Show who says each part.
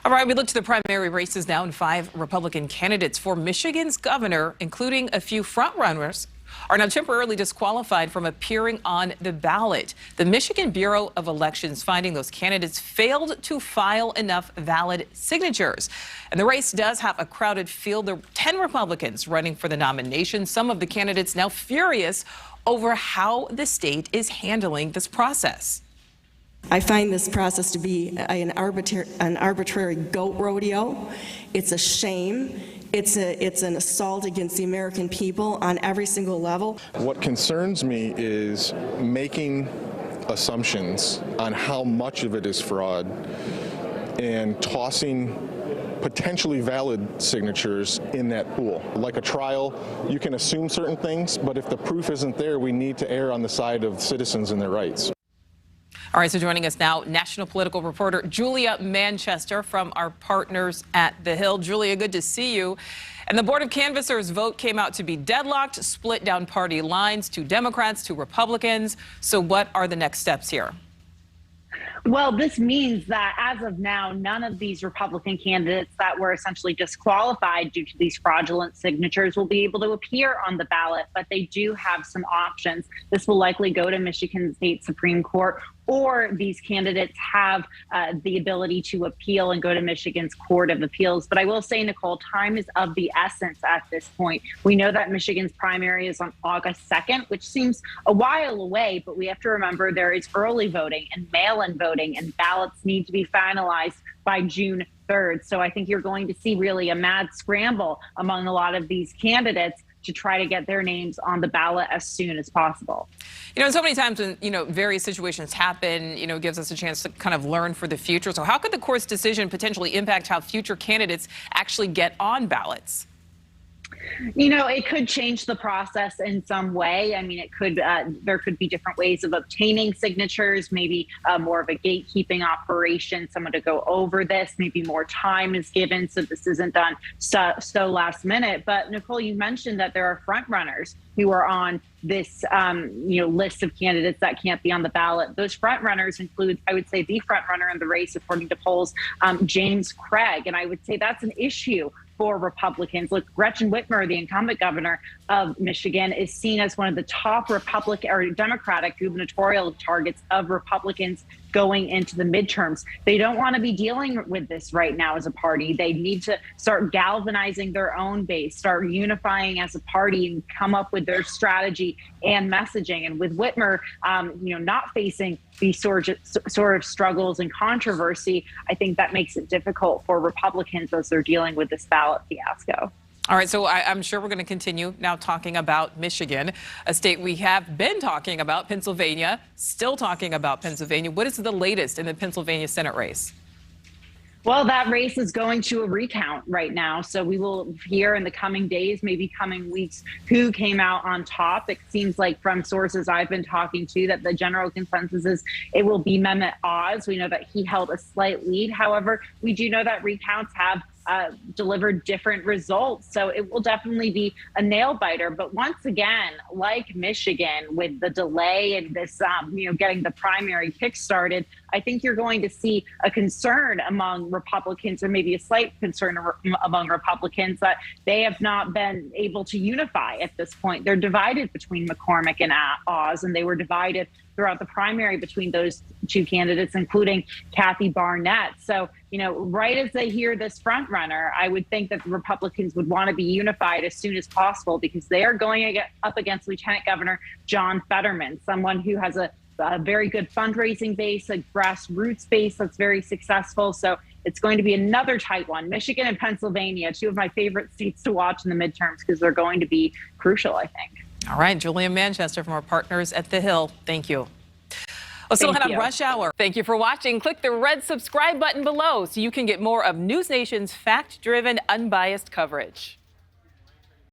Speaker 1: All right, we look to the primary races now, and 5 Republican candidates for Michigan's governor, including a few frontrunners, are now temporarily disqualified from appearing on the ballot. The Michigan Bureau of Elections finding those candidates failed to file enough valid signatures. And the race does have a crowded field. There are 10 Republicans running for the nomination. Some of the candidates now furious over how the state is handling this process.
Speaker 2: I find this process to be an arbitrary goat rodeo. It's a shame. It's an assault against the American people on every single level.
Speaker 3: What concerns me is making assumptions on how much of it is fraud and tossing potentially valid signatures in that pool. Like a trial, you can assume certain things, but if the proof isn't there, we need to err on the side of citizens and their rights.
Speaker 1: All right, so joining us now, national political reporter Julia Manchester from our partners at The Hill. Julia, good to see you. And the Board of Canvassers vote came out to be deadlocked, split down party lines, 2 Democrats, 2 Republicans. So what are the next steps here?
Speaker 4: Well, this means that as of now, none of these Republican candidates that were essentially disqualified due to these fraudulent signatures will be able to appear on the ballot, but they do have some options. This will likely go to Michigan State Supreme Court, or these candidates have the ability to appeal and go to Michigan's Court of Appeals. But I will say, Nichole, time is of the essence at this point. We know that Michigan's primary is on August 2nd, which seems a while away, but we have to remember there is early voting and mail-in voting, and ballots need to be finalized by June 3rd. So I think you're going to see really a mad scramble among a lot of these candidates to try to get their names on the ballot as soon as possible.
Speaker 1: You know, so many times when, various situations happen, it gives us a chance to kind of learn for the future. So how could the court's decision potentially impact how future candidates actually get on ballots?
Speaker 4: It could change the process in some way. I mean, there could be different ways of obtaining signatures, maybe more of a gatekeeping operation, someone to go over this, maybe more time is given so this isn't done so last minute. But Nichole, you mentioned that there are front runners who are on this list of candidates that can't be on the ballot. Those front runners include, I would say, the front runner in the race, according to polls, James Craig. And I would say that's an issue for Republicans. Look, Gretchen Whitmer, the incumbent governor of Michigan, is seen as one of the top Republican or Democratic gubernatorial targets of Republicans going into the midterms. They don't want to be dealing with this right now as a party. They need to start galvanizing their own base, start unifying as a party, and come up with their strategy and messaging. And with Whitmer, not facing these sort of struggles and controversy, I think that makes it difficult for Republicans as they're dealing with this ballot fiasco.
Speaker 1: All right, so I'm sure we're going to continue now talking about Michigan, a state we have been talking about, Pennsylvania, still talking about Pennsylvania. What is the latest in the Pennsylvania Senate race?
Speaker 4: Well, that race is going to a recount right now. So we will hear in the coming days, maybe coming weeks, who came out on top. It seems like from sources I've been talking to that the general consensus is it will be Mehmet Oz. We know that he held a slight lead. However, we do know that recounts have delivered different results. So it will definitely be a nail biter. But once again, like Michigan, with the delay and this, getting the primary kick started, I think you're going to see a concern among Republicans, or maybe a slight concern among Republicans, that they have not been able to unify at this point. They're divided between McCormick and Oz, and they were divided throughout the primary between those 2 candidates, including Kathy Barnett. So, right as they hear this front runner, I would think that the Republicans would want to be unified as soon as possible, because they are going up against Lieutenant Governor John Fetterman, someone who has a very good fundraising base, a grassroots base that's very successful. So it's going to be another tight one. Michigan and Pennsylvania, 2 of my favorite seats to watch in the midterms, because they're going to be crucial, I think.
Speaker 1: All right, Julia Manchester from our partners at The Hill. Thank you. We'll still head on Rush Hour. Thank you for watching. Click the red subscribe button below so you can get more of NewsNation's fact-driven, unbiased coverage.